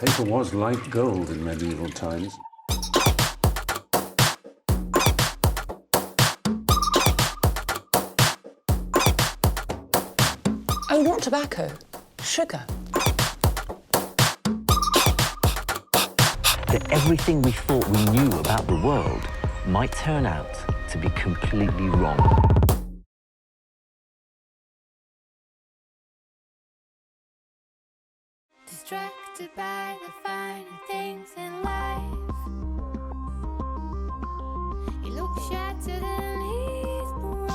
Paper was like gold in medieval times. Oh, not tobacco. Sugar. That everything we thought we knew about the world might turn out to be completely wrong. Distracted by the finer things in life. You look shattered and he's broke.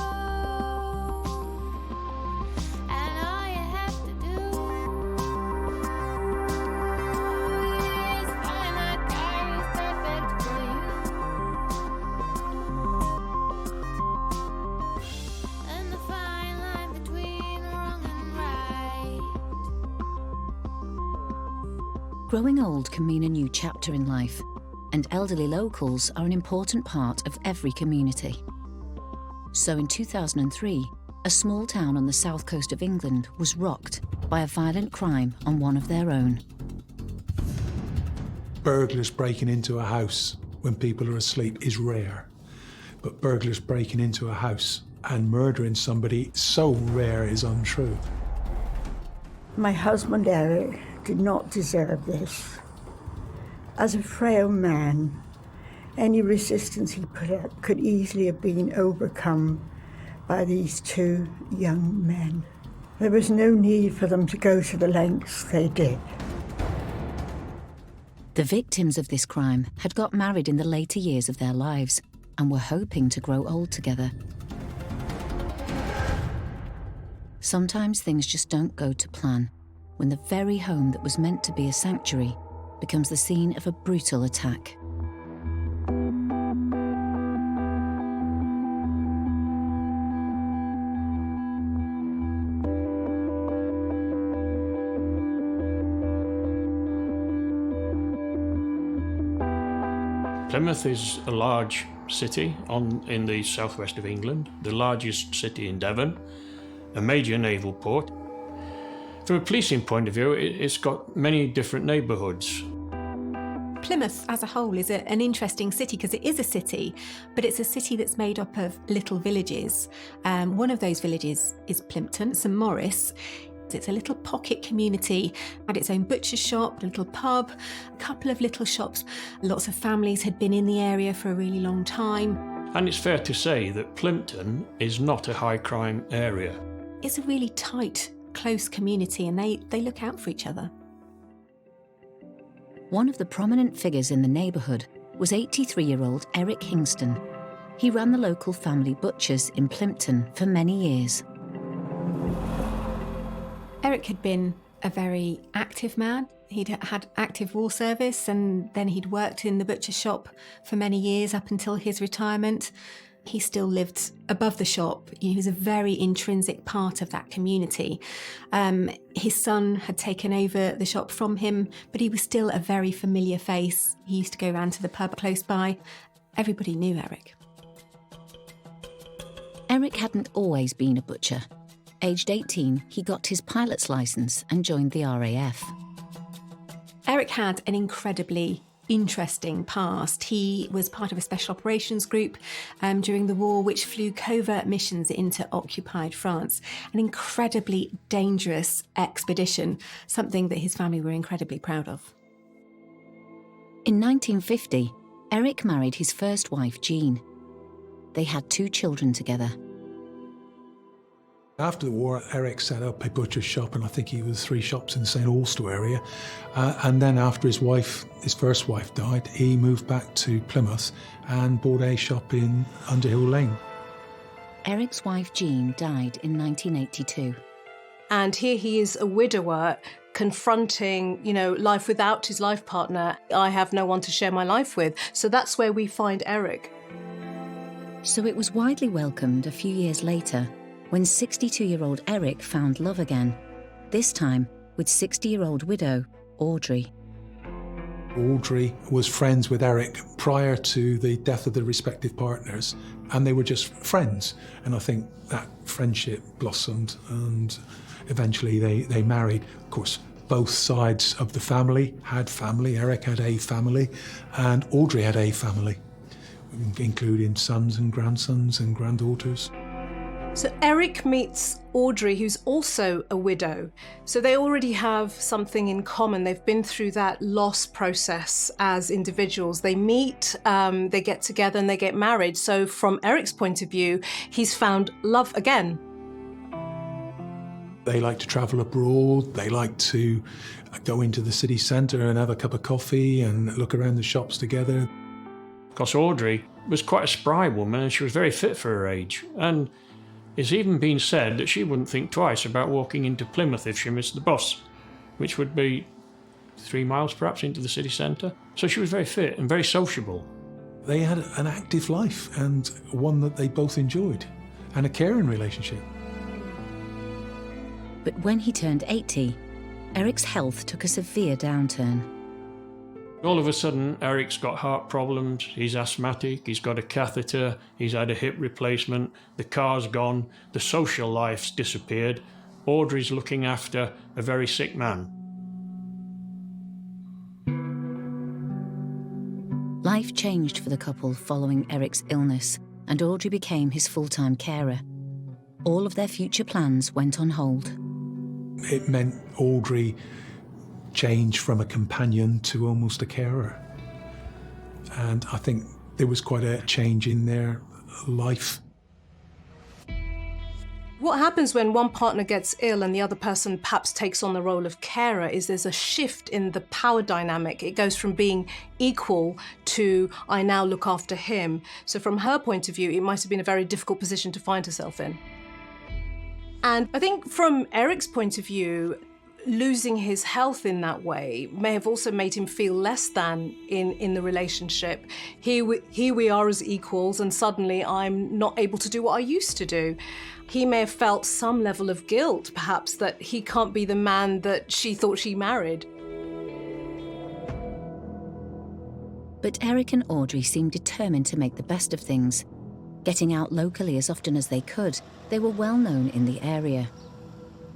And all you have to do is find that guy who's perfect for you. And the fine line between wrong and right. Growing old can mean a new chapter in life, and elderly locals are an important part of every community. So in 2003, a small town on the south coast of England was rocked by a violent crime on one of their own. Burglars breaking into a house when people are asleep is rare, but burglars breaking into a house and murdering somebody so rare is untrue. My husband Eric did not deserve this. As a frail man, any resistance he put up could easily have been overcome by these two young men. There was no need for them to go to the lengths they did. The victims of this crime had got married in the later years of their lives and were hoping to grow old together. Sometimes things just don't go to plan when the very home that was meant to be a sanctuary becomes the scene of a brutal attack. Plymouth is a large city in the southwest of England, the largest city in Devon, a major naval port. From a policing point of view, it's got many different neighbourhoods. Plymouth as a whole is an interesting city because it is a city, but it's a city that's made up of little villages. One of those villages is Plympton, St Maurice. It's a little pocket community, had its own butcher's shop, a little pub, a couple of little shops. Lots of families had been in the area for a really long time. And it's fair to say that Plympton is not a high crime area. It's a really tight, close community and they look out for each other. One of the prominent figures in the neighbourhood was 83-year-old Eric Kingston. He ran the local family butchers in Plympton for many years. Eric had been a very active man. He'd had active war service and then he'd worked in the butcher shop for many years up until his retirement. He still lived above the shop. He was a very intrinsic part of that community. His son had taken over the shop from him, but he was still a very familiar face. He used to go round to the pub close by. Everybody knew Eric. Eric hadn't always been a butcher. Aged 18, he got his pilot's licence and joined the RAF. Eric had an incredibly interesting past. He was part of a special operations group during the war which flew covert missions into occupied France. An incredibly dangerous expedition, something that his family were incredibly proud of. In 1950, Eric married his first wife, Jean. They had 2 children together. After the war, Eric set up a butcher's shop, and I think he was 3 shops in the St Austell area. And then after his first wife died, he moved back to Plymouth and bought a shop in Underhill Lane. Eric's wife Jean died in 1982. And here he is, a widower, confronting, life without his life partner. I have no one to share my life with. So that's where we find Eric. So it was widely welcomed a few years later when 62-year-old Eric found love again, this time with 60-year-old widow Audrey. Audrey was friends with Eric prior to the death of the respective partners, and they were just friends. And I think that friendship blossomed, and eventually they married. Of course, both sides of the family had family. Eric had a family, and Audrey had a family, including sons and grandsons and granddaughters. So Eric meets Audrey, who's also a widow. So they already have something in common. They've been through that loss process as individuals. They meet, they get together and they get married. So from Eric's point of view, he's found love again. They like to travel abroad. They like to go into the city centre and have a cup of coffee and look around the shops together. Because Audrey was quite a spry woman and she was very fit for her age. And it's even been said that she wouldn't think twice about walking into Plymouth if she missed the bus, which would be 3 miles perhaps into the city centre. So she was very fit and very sociable. They had an active life, and one that they both enjoyed, and a caring relationship. But when he turned 80, Eric's health took a severe downturn. All of a sudden, Eric's got heart problems, he's asthmatic, he's got a catheter, he's had a hip replacement, the car's gone, the social life's disappeared. Audrey's looking after a very sick man. Life changed for the couple following Eric's illness, and Audrey became his full-time carer. All of their future plans went on hold. It meant Audrey changed from a companion to almost a carer. And I think there was quite a change in their life. What happens when one partner gets ill and the other person perhaps takes on the role of carer is there's a shift in the power dynamic. It goes from being equal to I now look after him. So from her point of view, it might have been a very difficult position to find herself in. And I think from Eric's point of view, losing his health in that way may have also made him feel less than in the relationship. Here we are as equals, and suddenly I'm not able to do what I used to do. He may have felt some level of guilt, perhaps, that he can't be the man that she thought she married. But Eric and Audrey seemed determined to make the best of things. Getting out locally as often as they could, they were well known in the area.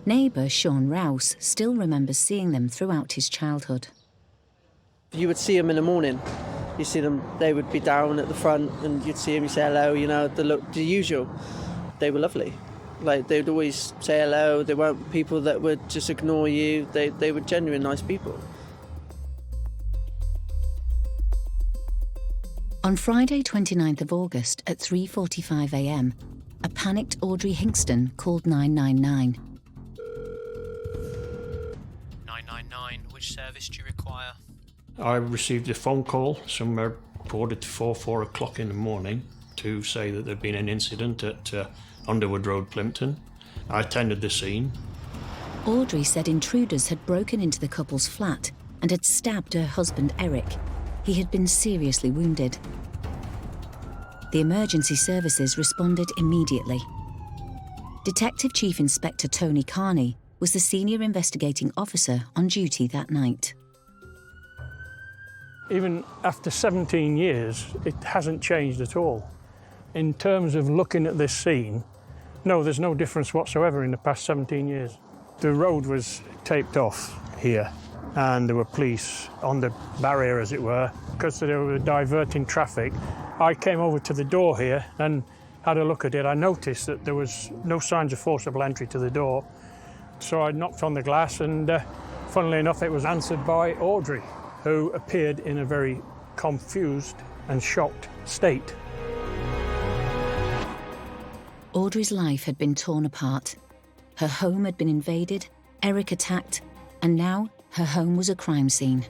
Neighbour Sean Rouse still remembers seeing them throughout his childhood. You would see them in the morning. You see them, they would be down at the front and you'd see them, you say hello, you know, the usual. They were lovely. Like, they'd always say hello. They weren't people that would just ignore you. They were genuine nice people. On Friday 29th of August at 3:45 a.m, a panicked Audrey Hingston called 999. 999, which service do you require? I received a phone call somewhere 4 o'clock in the morning to say that there'd been an incident at Underwood Road, Plympton. I attended the scene. Audrey said intruders had broken into the couple's flat and had stabbed her husband Eric. He had been seriously wounded. The emergency services responded immediately. Detective Chief Inspector Tony Carney was the senior investigating officer on duty that night. Even after 17 years, it hasn't changed at all. In terms of looking at this scene, no, there's no difference whatsoever in the past 17 years. The road was taped off here, and there were police on the barrier, as it were, because they were diverting traffic. I came over to the door here and had a look at it. I noticed that there was no signs of forcible entry to the door, so I knocked on the glass, and funnily enough, it was answered by Audrey, who appeared in a very confused and shocked state. Audrey's life had been torn apart. Her home had been invaded, Eric attacked, and now her home was a crime scene.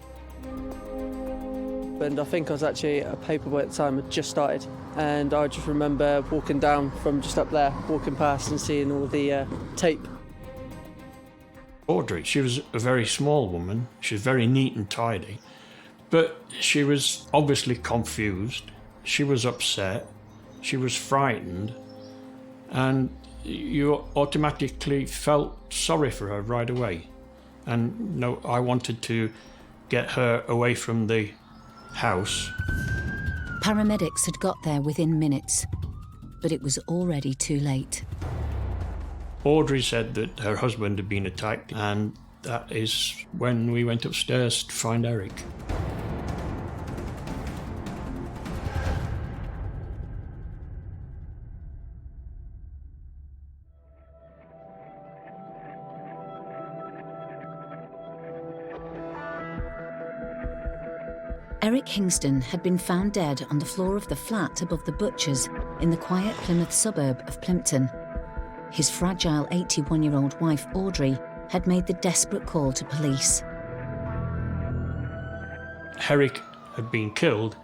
And I think I was actually a paperboy at the time, had just started. And I just remember walking down from just up there, walking past and seeing all the tape. Audrey, she was a very small woman. She was very neat and tidy. But she was obviously confused. She was upset. She was frightened. And you automatically felt sorry for her right away. And no, I wanted to get her away from the house. Paramedics had got there within minutes, but it was already too late. Audrey said that her husband had been attacked and that is when we went upstairs to find Eric. Eric Hingston had been found dead on the floor of the flat above the butcher's in the quiet Plymouth suburb of Plympton. His fragile 81-year-old wife, Audrey, had made the desperate call to police. Eric had been killed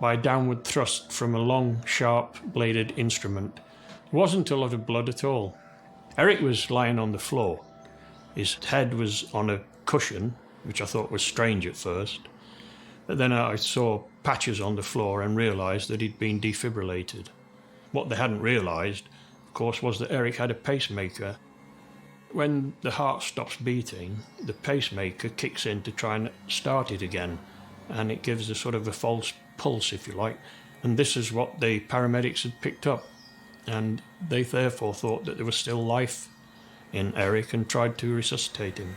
by a downward thrust from a long, sharp-bladed instrument. There wasn't a lot of blood at all. Eric was lying on the floor. His head was on a cushion, which I thought was strange at first. But then I saw patches on the floor and realised that he'd been defibrillated. What they hadn't realised, of course, was that Eric had a pacemaker. When the heart stops beating, the pacemaker kicks in to try and start it again, and it gives a sort of a false pulse, if you like. And this is what the paramedics had picked up, and they therefore thought that there was still life in Eric and tried to resuscitate him.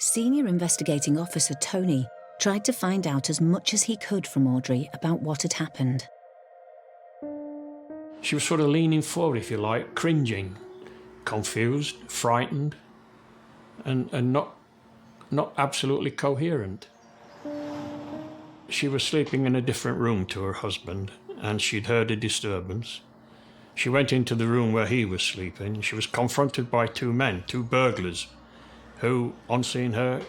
Senior Investigating Officer Tony tried to find out as much as he could from Audrey about what had happened. She was sort of leaning forward, if you like, cringing, confused, frightened, and not absolutely coherent. She was sleeping in a different room to her husband, and she'd heard a disturbance. She went into the room where he was sleeping. She was confronted by two men, two burglars, who, on seeing her,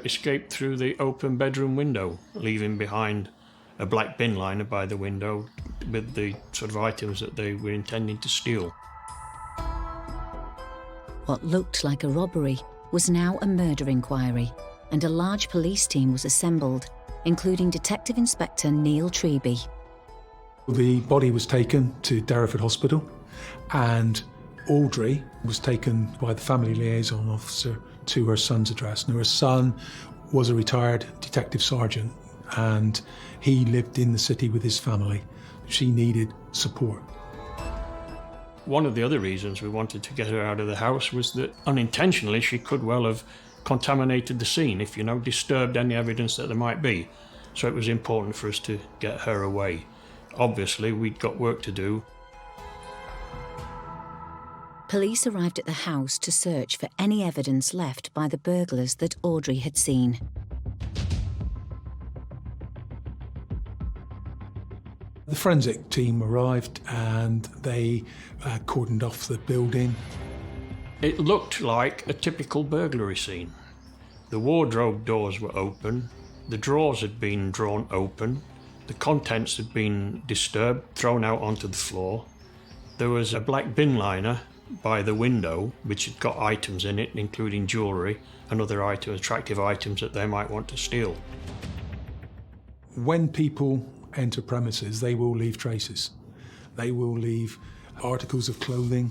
escaped through the open bedroom window, leaving behind a black bin liner by the window with the sort of items that they were intending to steal. What looked like a robbery was now a murder inquiry, and a large police team was assembled, including Detective Inspector Neil Treby. The body was taken to Derriford Hospital, and Audrey was taken by the family liaison officer to her son's address. Now, her son was a retired detective sergeant, and he lived in the city with his family. She needed support. One of the other reasons we wanted to get her out of the house was that unintentionally she could well have contaminated the scene, if disturbed any evidence that there might be. So it was important for us to get her away. Obviously, we'd got work to do. Police arrived at the house to search for any evidence left by the burglars that Audrey had seen. The forensic team arrived and they cordoned off the building. It looked like a typical burglary scene. The wardrobe doors were open, the drawers had been drawn open, the contents had been disturbed, thrown out onto the floor. There was a black bin liner by the window which had got items in it, including jewellery and other items, attractive items that they might want to steal. When people enter premises, they will leave traces. They will leave articles of clothing.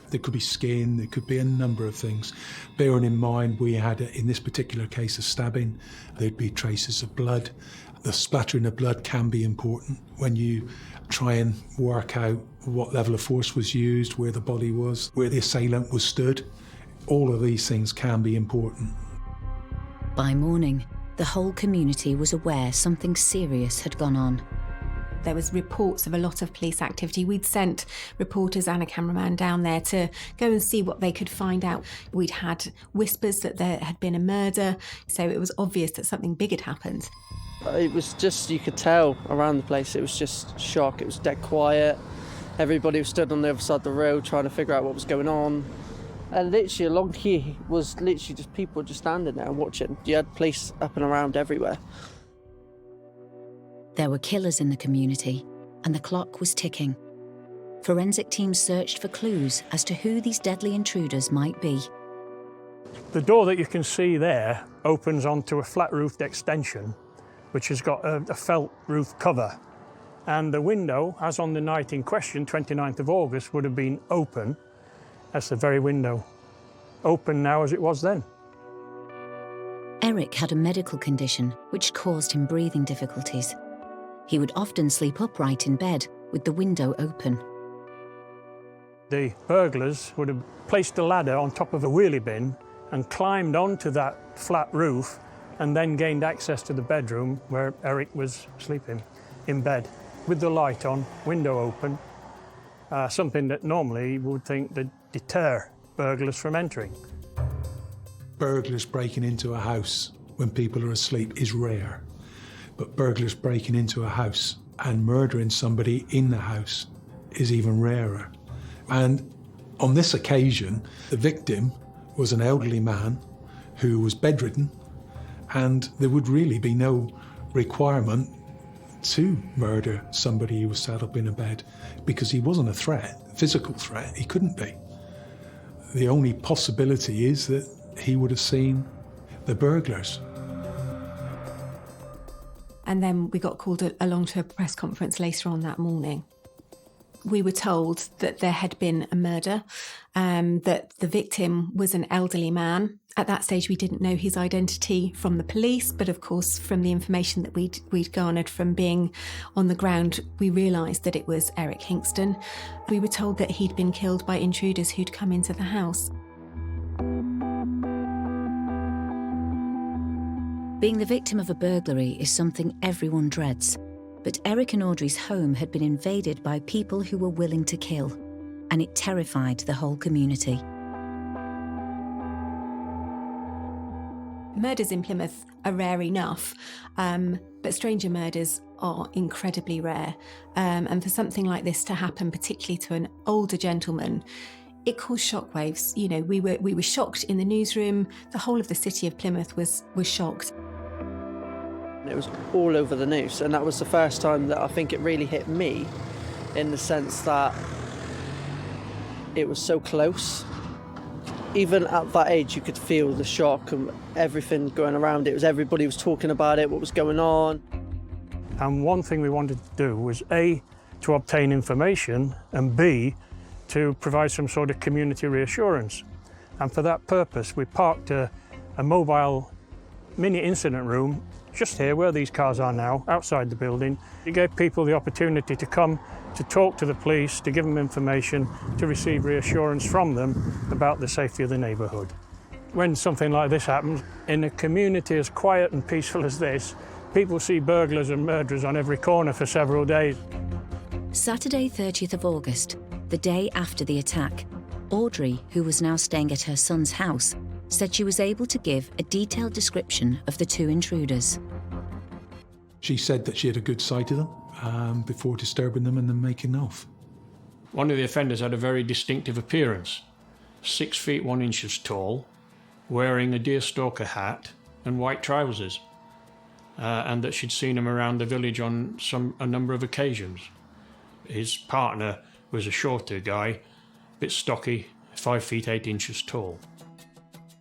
There could be skin, there could be a number of things. Bearing in mind we had, in this particular case, a stabbing. There'd be traces of blood. The splattering of blood can be important when you try and work out what level of force was used, where the body was, where the assailant was stood. All of these things can be important. By morning, the whole community was aware something serious had gone on. There was reports of a lot of police activity. We'd sent reporters and a cameraman down there to go and see what they could find out. We'd had whispers that there had been a murder, so it was obvious that something big had happened. It was just, you could tell around the place, it was just shock. It was dead quiet. Everybody was stood on the other side of the road trying to figure out what was going on. And literally along here was literally just people just standing there and watching. You had police up and around everywhere. There were killers in the community, and the clock was ticking. Forensic teams searched for clues as to who these deadly intruders might be. The door that you can see there opens onto a flat-roofed extension, which has got a felt roof cover. And the window, as on the night in question, 29th of August, would have been open. That's the very window. Open now as it was then. Eric had a medical condition which caused him breathing difficulties. He would often sleep upright in bed with the window open. The burglars would have placed a ladder on top of a wheelie bin and climbed onto that flat roof and then gained access to the bedroom where Eric was sleeping in bed with the light on, window open, something that normally you would think would deter burglars from entering. Burglars breaking into a house when people are asleep is rare, but burglars breaking into a house and murdering somebody in the house is even rarer. And on this occasion, the victim was an elderly man who was bedridden, and there would really be no requirement to murder somebody who was sat up in a bed because he wasn't a threat, physical threat, he couldn't be. The only possibility is that he would have seen the burglars. And then we got called along to a press conference later on that morning. We were told that there had been a murder, that the victim was an elderly man. At that stage, we didn't know his identity from the police, but of course, from the information that we'd garnered from being on the ground, we realised that it was Eric Hingston. We were told that he'd been killed by intruders who'd come into the house. Being the victim of a burglary is something everyone dreads. But Eric and Audrey's home had been invaded by people who were willing to kill, and it terrified the whole community. Murders in Plymouth are rare enough, but stranger murders are incredibly rare. And for something like this to happen, particularly to an older gentleman, it caused shockwaves. You know, we were shocked in the newsroom. The whole of the city of Plymouth was shocked. It was all over the news, and that was the first time that I think it really hit me, in the sense that it was so close. Even at that age, you could feel the shock and everything going around. Everybody was talking about it, what was going on. And one thing we wanted to do was A, to obtain information, and B, to provide some sort of community reassurance. And for that purpose, we parked a mobile mini incident room just here where these cars are now, outside the building. It gave people the opportunity to come to talk to the police, to give them information, to receive reassurance from them about the safety of the neighbourhood. When something like this happens, in a community as quiet and peaceful as this, people see burglars and murderers on every corner for several days. Saturday, 30th of August, the day after the attack, Audrey, who was now staying at her son's house, said she was able to give a detailed description of the two intruders. She said that she had a good sight of them before disturbing them and then making off. One of the offenders had a very distinctive appearance, 6 feet 1 inches tall, wearing a deerstalker hat and white trousers, and that she'd seen him around the village on a number of occasions. His partner was a shorter guy, a bit stocky, 5 feet 8 inches tall.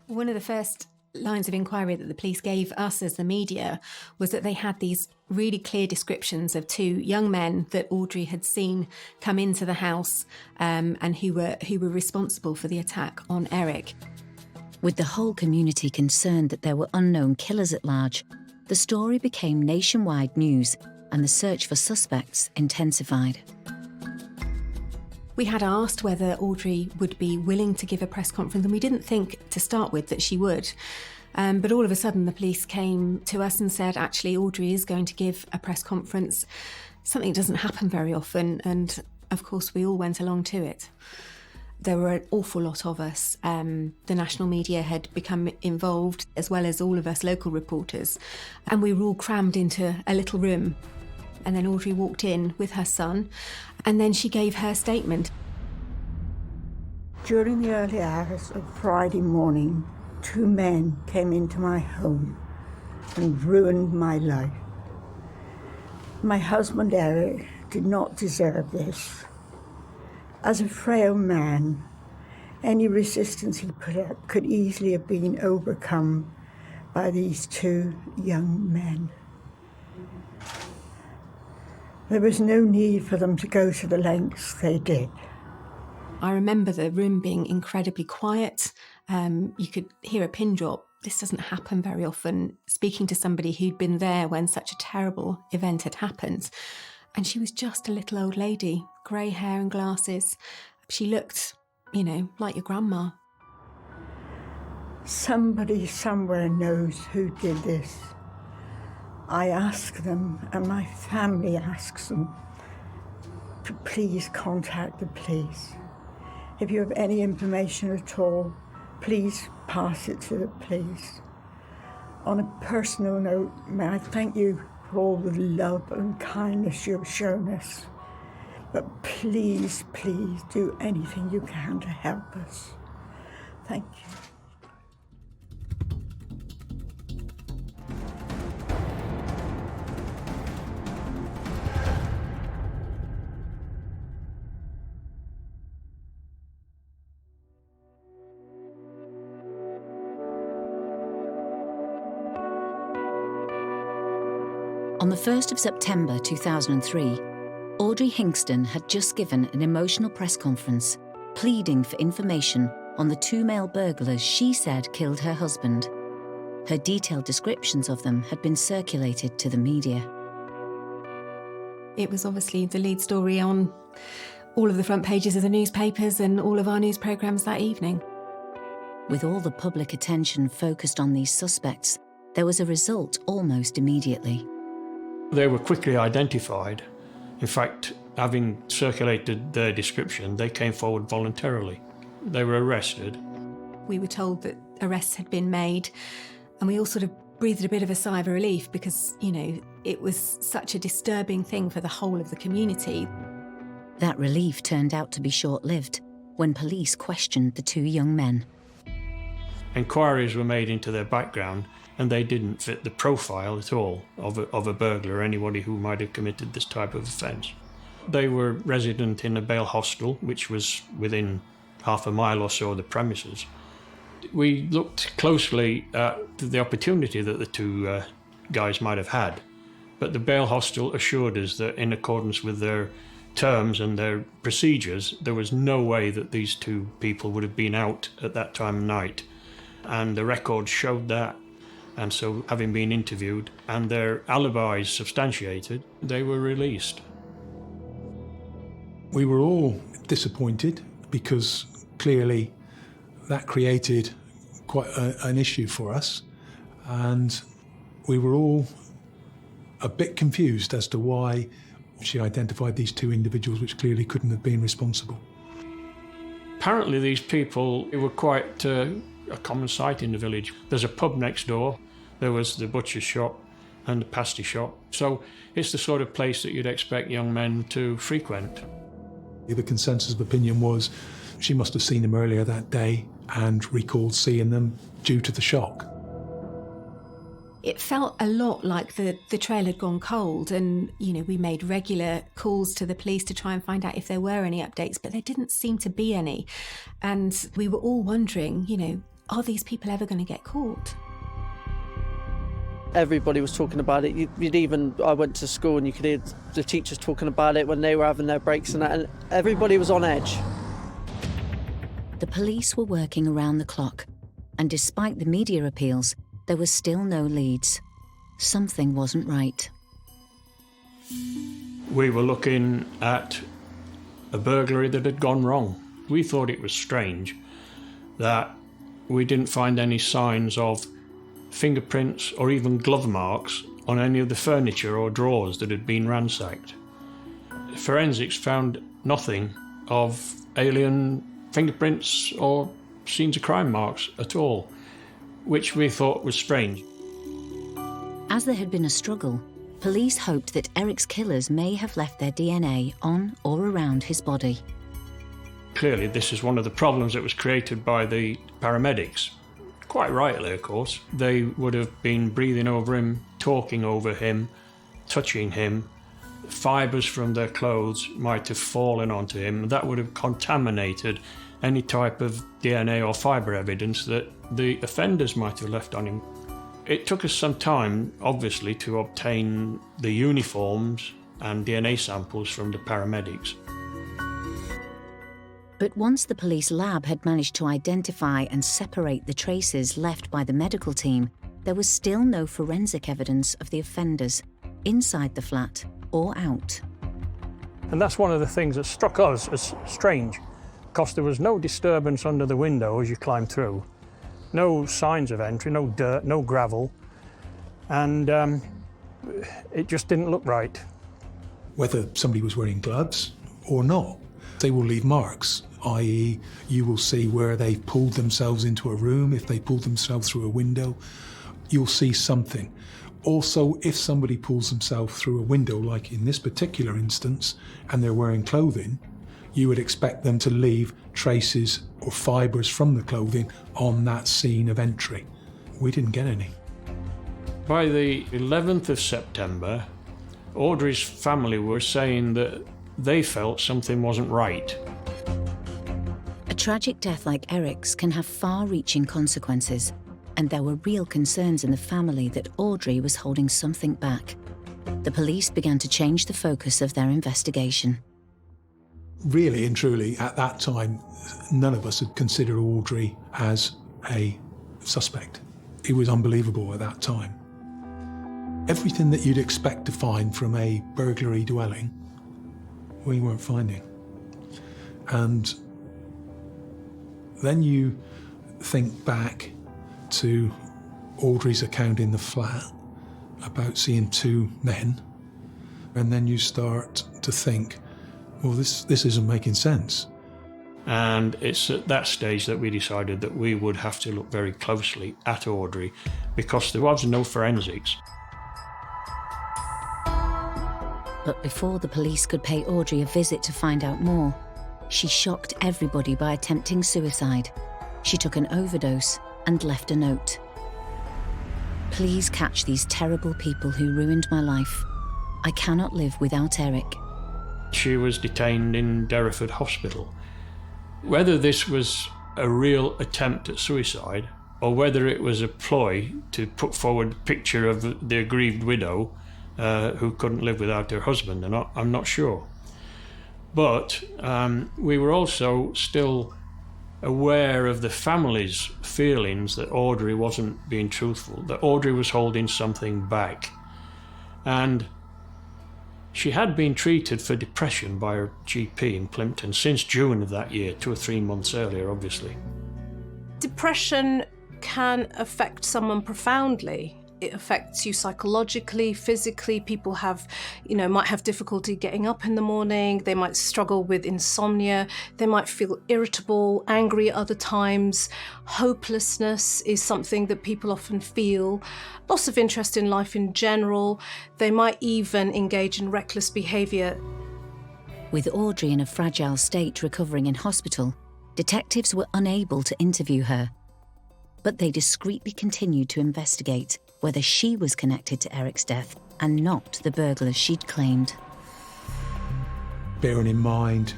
One of the first lines of inquiry that the police gave us as the media was that they had these really clear descriptions of two young men that Audrey had seen come into the house and who were responsible for the attack on Eric. With the whole community concerned that there were unknown killers at large, the story became nationwide news and the search for suspects intensified. We had asked whether Audrey would be willing to give a press conference, and we didn't think to start with that she would. But all of a sudden the police came to us and said, actually, Audrey is going to give a press conference. Something that doesn't happen very often, and of course we all went along to it. There were an awful lot of us. The national media had become involved, as well as all of us local reporters, and we were all crammed into a little room. And then Audrey walked in with her son, and then she gave her statement. During the early hours of Friday morning, 2 men came into my home and ruined my life. My husband Eric did not deserve this. As a frail man, any resistance he put up could easily have been overcome by these 2 young men. There was no need for them to go to the lengths they did. I remember the room being incredibly quiet. You could hear a pin drop. This doesn't happen very often. Speaking to somebody who'd been there when such a terrible event had happened. And she was just a little old lady, grey hair and glasses. She looked, like your grandma. Somebody somewhere knows who did this. I ask them, and my family asks them, to please contact the police. If you have any information at all, please pass it to the police. On a personal note, may I thank you for all the love and kindness you've shown us. But please, please do anything you can to help us. Thank you. On the 1st of September 2003, Audrey Hingston had just given an emotional press conference, pleading for information on the 2 male burglars she said killed her husband. Her detailed descriptions of them had been circulated to the media. It was obviously the lead story on all of the front pages of the newspapers and all of our news programmes that evening. With all the public attention focused on these suspects, there was a result almost immediately. They were quickly identified. In fact, having circulated their description, they came forward voluntarily. They were arrested. We were told that arrests had been made, and we all sort of breathed a bit of a sigh of relief because, it was such a disturbing thing for the whole of the community. That relief turned out to be short-lived when police questioned the 2 young men. Enquiries were made into their background, and they didn't fit the profile at all of a burglar or anybody who might have committed this type of offence. They were resident in a bail hostel, which was within half a mile or so of the premises. We looked closely at the opportunity that the 2 guys might have had, but the bail hostel assured us that in accordance with their terms and their procedures, there was no way that these 2 people would have been out at that time of night. And the records showed that. And so, having been interviewed and their alibis substantiated, they were released. We were all disappointed because clearly that created quite an issue for us, and we were all a bit confused as to why she identified these 2 individuals which clearly couldn't have been responsible. Apparently these people were quite a common sight in the village. There's a pub next door, there was the butcher's shop and the pasty shop, so it's the sort of place that you'd expect young men to frequent. The consensus of opinion was she must have seen them earlier that day and recalled seeing them due to the shock. It felt a lot like the trail had gone cold, and, we made regular calls to the police to try and find out if there were any updates, but there didn't seem to be any. And we were all wondering, are these people ever going to get caught? Everybody was talking about it. I went to school and you could hear the teachers talking about it when they were having their breaks and that, and everybody was on edge. The police were working around the clock, and despite the media appeals, there was still no leads. Something wasn't right. We were looking at a burglary that had gone wrong. We thought it was strange that we didn't find any signs of fingerprints or even glove marks on any of the furniture or drawers that had been ransacked. Forensics found nothing of alien fingerprints or scenes of crime marks at all, which we thought was strange. As there had been a struggle, police hoped that Eric's killers may have left their DNA on or around his body. Clearly, this is one of the problems that was created by the paramedics. Quite rightly, of course. They would have been breathing over him, talking over him, touching him. Fibres from their clothes might have fallen onto him. That would have contaminated any type of DNA or fibre evidence that the offenders might have left on him. It took us some time, obviously, to obtain the uniforms and DNA samples from the paramedics. But once the police lab had managed to identify and separate the traces left by the medical team, there was still no forensic evidence of the offenders inside the flat or out. And that's one of the things that struck us as strange, because there was no disturbance under the window as you climbed through. No signs of entry, no dirt, no gravel, and it just didn't look right. Whether somebody was wearing gloves or not, they will leave marks, i.e. you will see where they've pulled themselves into a room, if they pulled themselves through a window, you'll see something. Also, if somebody pulls themselves through a window, like in this particular instance, and they're wearing clothing, you would expect them to leave traces or fibres from the clothing on that scene of entry. We didn't get any. By the 11th of September, Audrey's family were saying that they felt something wasn't right. A tragic death like Eric's can have far-reaching consequences, and there were real concerns in the family that Audrey was holding something back. The police began to change the focus of their investigation. Really and truly, at that time, none of us had considered Audrey as a suspect. It was unbelievable at that time. Everything that you'd expect to find from a burglary dwelling, we weren't finding. And then you think back to Audrey's account in the flat about seeing two men, and then you start to think, well, this isn't making sense. And it's at that stage that we decided that we would have to look very closely at Audrey, because there was no forensics. But before the police could pay Audrey a visit to find out more, she shocked everybody by attempting suicide. She took an overdose and left a note. Please catch these terrible people who ruined my life. I cannot live without Eric. She was detained in Derriford Hospital. Whether this was a real attempt at suicide, or whether it was a ploy to put forward a picture of the aggrieved widow who couldn't live without her husband, I'm not sure. But we were also still aware of the family's feelings that Audrey wasn't being truthful, that Audrey was holding something back. And she had been treated for depression by her GP in Plympton since June of that year, 2 or 3 months earlier, obviously. Depression can affect someone profoundly. It affects you psychologically, physically. People might have difficulty getting up in the morning. They might struggle with insomnia. They might feel irritable, angry at other times. Hopelessness is something that people often feel. Loss of interest in life in general. They might even engage in reckless behaviour. With Audrey in a fragile state recovering in hospital, detectives were unable to interview her. But they discreetly continued to investigate whether she was connected to Eric's death and not the burglars she'd claimed. Bearing in mind,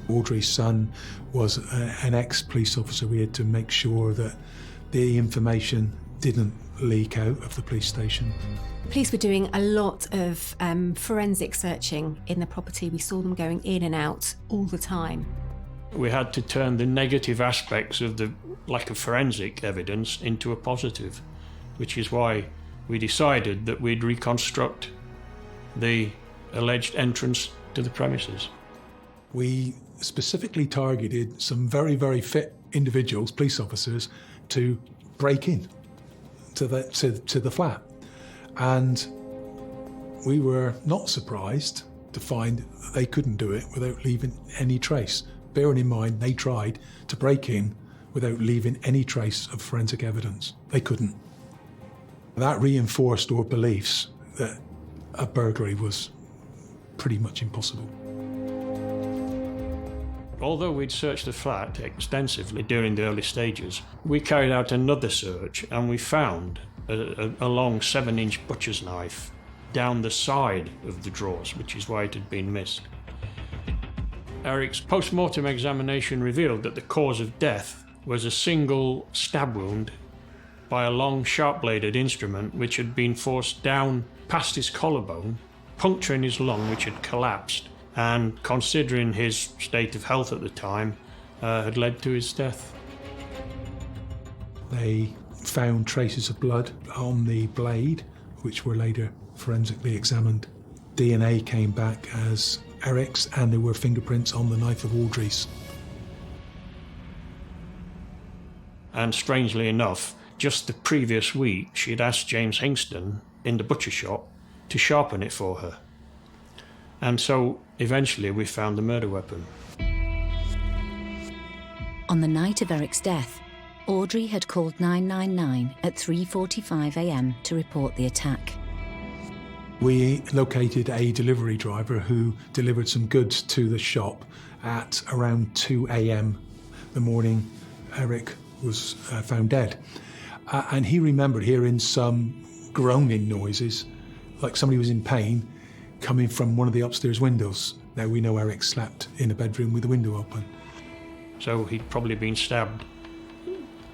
Audrey's son was an ex-police officer, we had to make sure that the information didn't leak out of the police station. Police were doing a lot of forensic searching in the property. We saw them going in and out all the time. We had to turn the negative aspects of the lack of forensic evidence into a positive, which is why we decided that we'd reconstruct the alleged entrance to the premises. We specifically targeted some very, very fit individuals, police officers, to break in to the flat. And we were not surprised to find that they couldn't do it without leaving any trace. Bearing in mind, they tried to break in without leaving any trace of forensic evidence. They couldn't. That reinforced our beliefs that a burglary was pretty much impossible. Although we'd searched the flat extensively during the early stages, we carried out another search and we found a long 7-inch butcher's knife down the side of the drawers, which is why it had been missed. Eric's post-mortem examination revealed that the cause of death was a single stab wound by a long, sharp-bladed instrument which had been forced down past his collarbone, puncturing his lung, which had collapsed, and, considering his state of health at the time, had led to his death. They found traces of blood on the blade, which were later forensically examined. DNA came back as Eric's, and there were fingerprints on the knife of Audrey's. And strangely enough, just the previous week, she'd asked James Hingston in the butcher shop to sharpen it for her. And so eventually we found the murder weapon. On the night of Eric's death, Audrey had called 999 at 3:45 a.m. to report the attack. We located a delivery driver who delivered some goods to the shop at around 2 a.m. the morning Eric was found dead. And he remembered hearing some groaning noises, like somebody was in pain, coming from one of the upstairs windows. Now we know Eric slept in a bedroom with the window open. So he'd probably been stabbed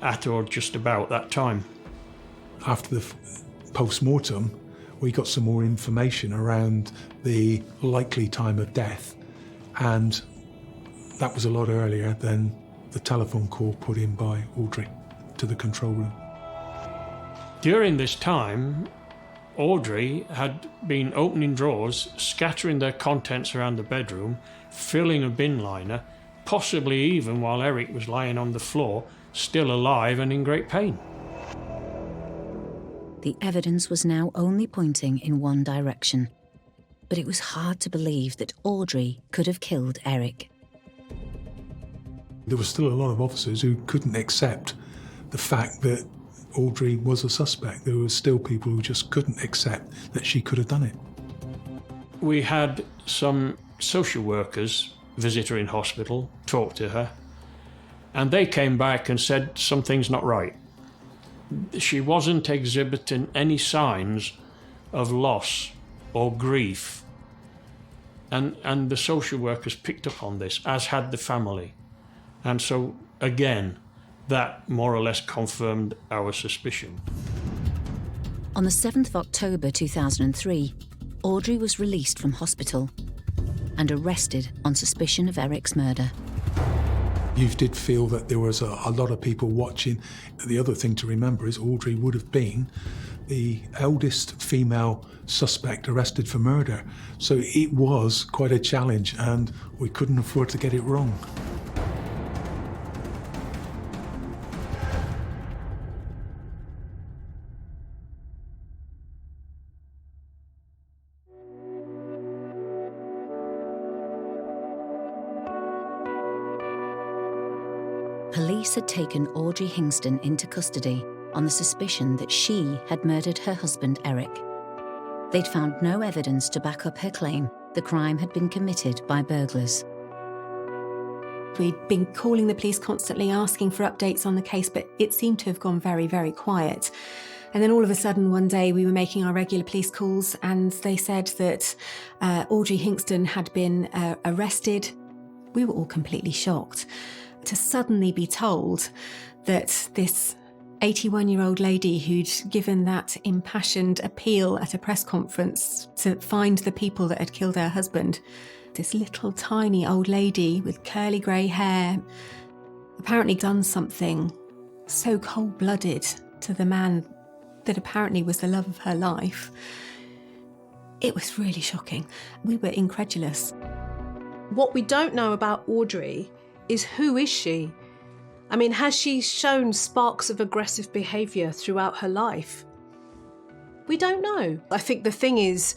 at or just about that time. After the post-mortem, we got some more information around the likely time of death, and that was a lot earlier than the telephone call put in by Audrey to the control room. During this time, Audrey had been opening drawers, scattering their contents around the bedroom, filling a bin liner, possibly even while Eric was lying on the floor, still alive and in great pain. The evidence was now only pointing in one direction, but it was hard to believe that Audrey could have killed Eric. There were still a lot of officers who couldn't accept the fact that Audrey was a suspect. There were still people who just couldn't accept that she could have done it. We had some social workers visit her in hospital, talk to her, and they came back and said something's not right. She wasn't exhibiting any signs of loss or grief. And the social workers picked up on this, as had the family. And so, again, that more or less confirmed our suspicion. On the 7th of October 2003, Audrey was released from hospital and arrested on suspicion of Eric's murder. You did feel that there was a lot of people watching. The other thing to remember is Audrey would have been the eldest female suspect arrested for murder. So it was quite a challenge, and we couldn't afford to get it wrong. Police had taken Audrey Hingston into custody on the suspicion that she had murdered her husband, Eric. They'd found no evidence to back up her claim the crime had been committed by burglars. We'd been calling the police constantly, asking for updates on the case, but it seemed to have gone very, very quiet. And then all of a sudden, one day, we were making our regular police calls, and they said that Audrey Hingston had been arrested. We were all completely shocked to suddenly be told that this 81-year-old lady who'd given that impassioned appeal at a press conference to find the people that had killed her husband, this little tiny old lady with curly grey hair, apparently done something so cold-blooded to the man that apparently was the love of her life. It was really shocking. We were incredulous. What we don't know about Audrey is, who is she? I mean, has she shown sparks of aggressive behaviour throughout her life? We don't know. I think the thing is,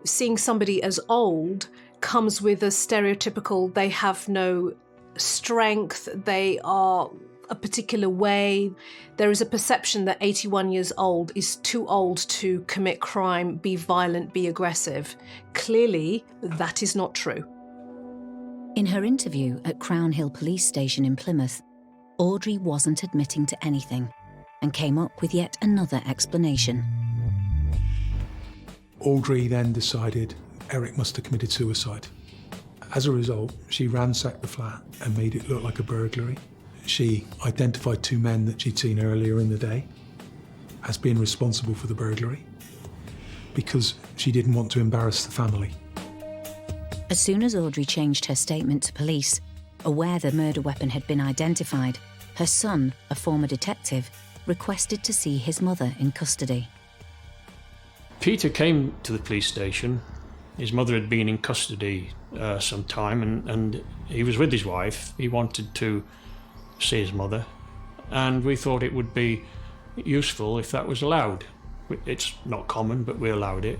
seeing somebody as old comes with a stereotypical, they have no strength, they are a particular way. There is a perception that 81 years old is too old to commit crime, be violent, be aggressive. Clearly, that is not true. In her interview at Crown Hill Police Station in Plymouth, Audrey wasn't admitting to anything and came up with yet another explanation. Audrey then decided Eric must have committed suicide. As a result, she ransacked the flat and made it look like a burglary. She identified two men that she'd seen earlier in the day as being responsible for the burglary because she didn't want to embarrass the family. As soon as Audrey changed her statement to police, aware the murder weapon had been identified, her son, a former detective, requested to see his mother in custody. Peter came to the police station. His mother had been in custody some time, and he was with his wife. He wanted to see his mother, and we thought it would be useful if that was allowed. It's not common, but we allowed it.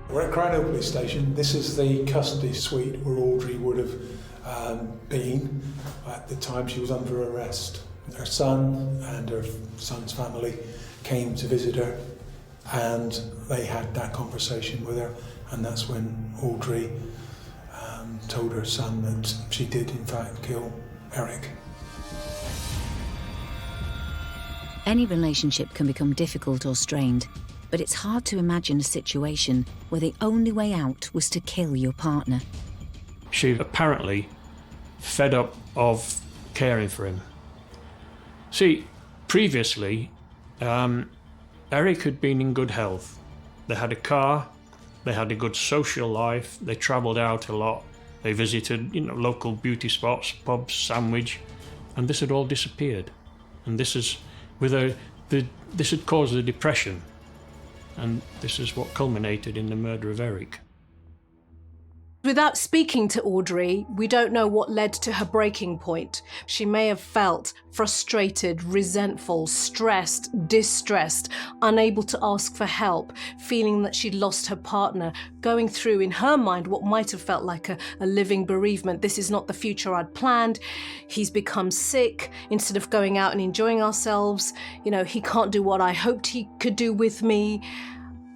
We're at Frail police station. This is the custody suite where Audrey would have been at the time she was under arrest. Her son and her son's family came to visit her, and they had that conversation with her, and that's when Audrey told her son that she did in fact kill Eric. Any relationship can become difficult or strained, but it's hard to imagine a situation where the only way out was to kill your partner. She apparently fed up of caring for him. See, previously, Eric had been in good health. They had a car, they had a good social life, they travelled out a lot, they visited, local beauty spots, pubs, sandwich, and this had all disappeared. And this is this had caused a depression, and this is what culminated in the murder of Eric. Without speaking to Audrey, we don't know what led to her breaking point. She may have felt frustrated, resentful, stressed, distressed, unable to ask for help, feeling that she'd lost her partner, going through in her mind what might have felt like a living bereavement. This is not the future I'd planned. He's become sick. Instead of going out and enjoying ourselves, he can't do what I hoped he could do with me.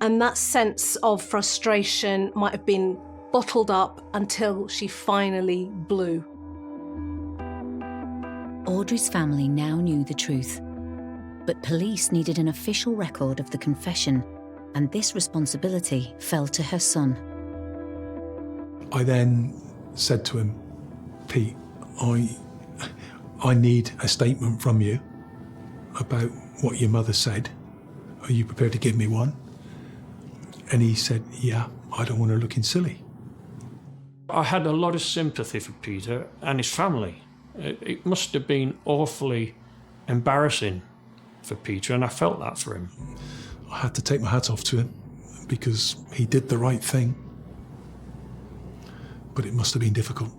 And that sense of frustration might have been bottled up until she finally blew. Audrey's family now knew the truth, but police needed an official record of the confession, and this responsibility fell to her son. I then said to him, Pete, I need a statement from you about what your mother said. Are you prepared to give me one? And he said, yeah, I don't want her looking silly. I had a lot of sympathy for Peter and his family. It must have been awfully embarrassing for Peter, and I felt that for him. I had to take my hat off to him because he did the right thing. But it must have been difficult.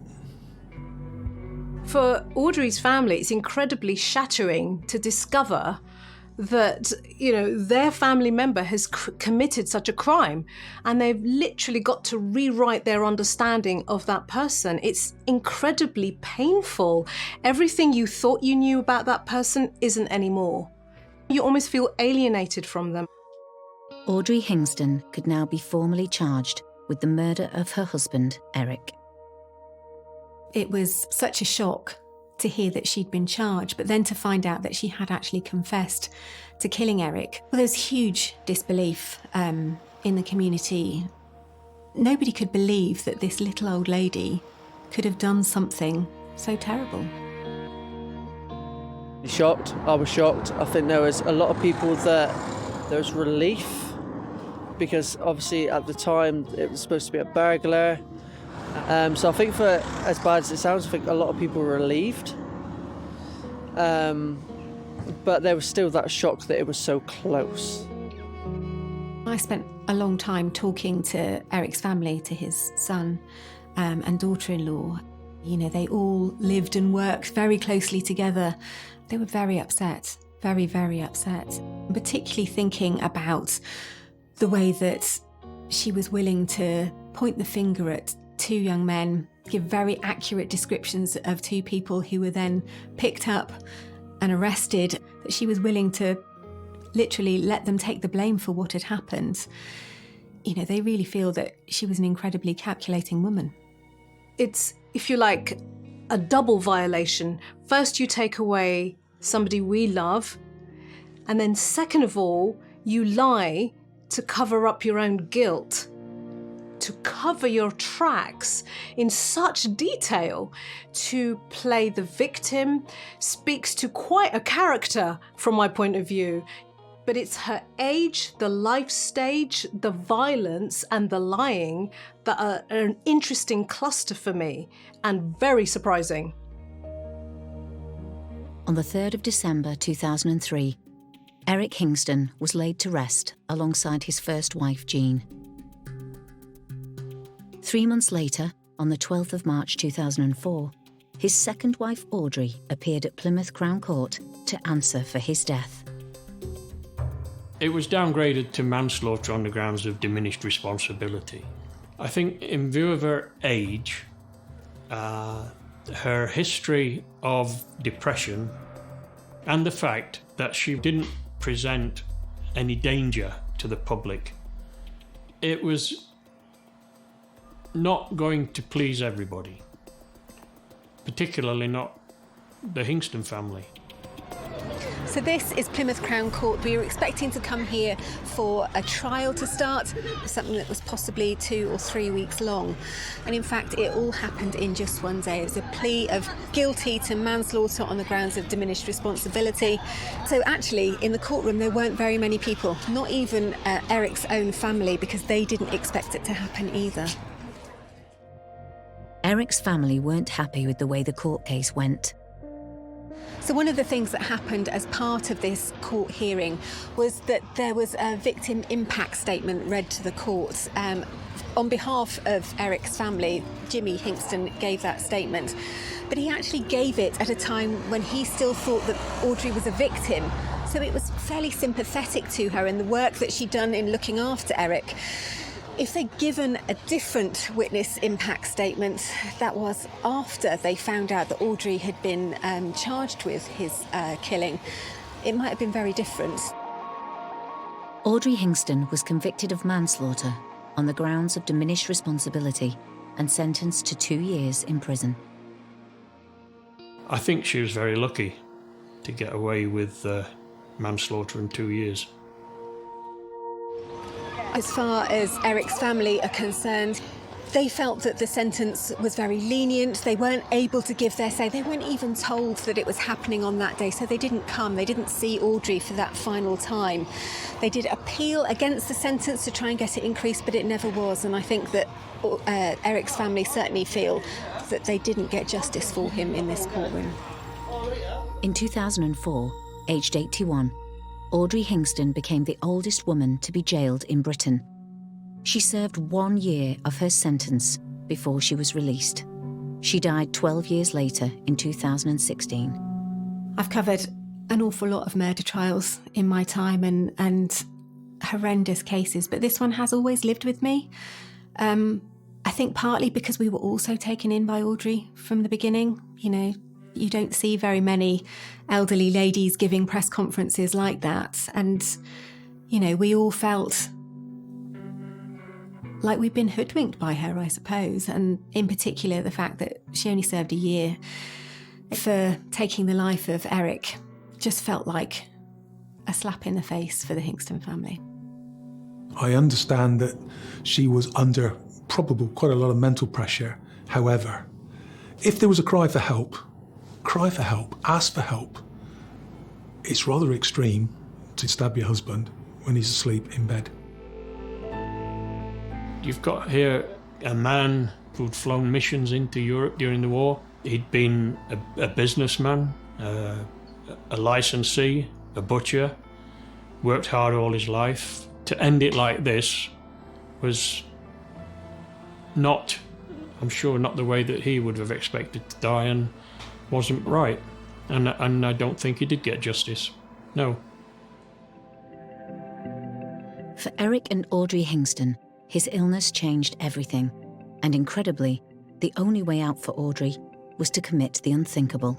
For Audrey's family, it's incredibly shattering to discover that, their family member has committed such a crime, and they've literally got to rewrite their understanding of that person. It's incredibly painful. Everything you thought you knew about that person isn't anymore. You almost feel alienated from them. Audrey Hingston could now be formally charged with the murder of her husband, Eric. It was such a shock to hear that she'd been charged, but then to find out that she had actually confessed to killing Eric. Well, there was huge disbelief in the community. Nobody could believe that this little old lady could have done something so terrible. Shocked, I was shocked. I think there was a lot of people that there was relief, because obviously at the time it was supposed to be a burglar. So I think, for as bad as it sounds, I think a lot of people were relieved. But there was still that shock that it was so close. I spent a long time talking to Eric's family, to his son and daughter-in-law. They all lived and worked very closely together. They were very upset, very, very upset, particularly thinking about the way that she was willing to point the finger at two young men, give very accurate descriptions of two people who were then picked up and arrested, that she was willing to literally let them take the blame for what had happened. They really feel that she was an incredibly calculating woman. It's, if you like, a double violation. First, you take away somebody we love, and then second of all, you lie to cover up your own guilt, to cover your tracks in such detail, to play the victim, speaks to quite a character from my point of view. But it's her age, the life stage, the violence and the lying that are an interesting cluster for me, and very surprising. On the 3rd of December 2003, Eric Kingston was laid to rest alongside his first wife, Jean. 3 months later, on the 12th of March 2004, his second wife Audrey appeared at Plymouth Crown Court to answer for his death. It was downgraded to manslaughter on the grounds of diminished responsibility. I think in view of her age, her history of depression, and the fact that she didn't present any danger to the public, it was not going to please everybody, particularly not the Hingston family. So this is Plymouth Crown Court. We were expecting to come here for a trial to start, something that was possibly 2 or 3 weeks long. And in fact, it all happened in just one day. It was a plea of guilty to manslaughter on the grounds of diminished responsibility. So actually, in the courtroom, there weren't very many people, not even Eric's own family, because they didn't expect it to happen either. Eric's family weren't happy with the way the court case went. So one of the things that happened as part of this court hearing was that there was a victim impact statement read to the court. On behalf of Eric's family, Jimmy Hingston gave that statement, but he actually gave it at a time when he still thought that Audrey was a victim. So it was fairly sympathetic to her and the work that she'd done in looking after Eric. If they'd given a different witness impact statement, that was after they found out that Audrey had been charged with his killing, it might have been very different. Audrey Hingston was convicted of manslaughter on the grounds of diminished responsibility and sentenced to 2 years in prison. I think she was very lucky to get away with manslaughter in 2 years. As far as Eric's family are concerned, they felt that the sentence was very lenient. They weren't able to give their say. They weren't even told that it was happening on that day, so they didn't come. They didn't see Audrey for that final time. They did appeal against the sentence to try and get it increased, but it never was. And I think that Eric's family certainly feel that they didn't get justice for him in this courtroom. In 2004, aged 81, Audrey Hingston became the oldest woman to be jailed in Britain. She served 1 year of her sentence before she was released. She died 12 years later in 2016. I've covered an awful lot of murder trials in my time and horrendous cases, but this one has always lived with me. I think partly because we were also taken in by Audrey from the beginning. You know, you don't see very many elderly ladies giving press conferences like that. And, you know, we all felt like we'd been hoodwinked by her, I suppose. And in particular, the fact that she only served a year for taking the life of Eric just felt like a slap in the face for the Hingston family. I understand that she was under probably quite a lot of mental pressure. However, if there was a cry for help, ask for help. It's rather extreme to stab your husband when he's asleep in bed. You've got here a man who'd flown missions into Europe during the war. He'd been a businessman, a licensee, a butcher, worked hard all his life. To end it like this was not, I'm sure, not the way that he would have expected to die, and wasn't right. And I don't think he did get justice. No. For Eric and Audrey Hingston, his illness changed everything. And incredibly, the only way out for Audrey was to commit the unthinkable.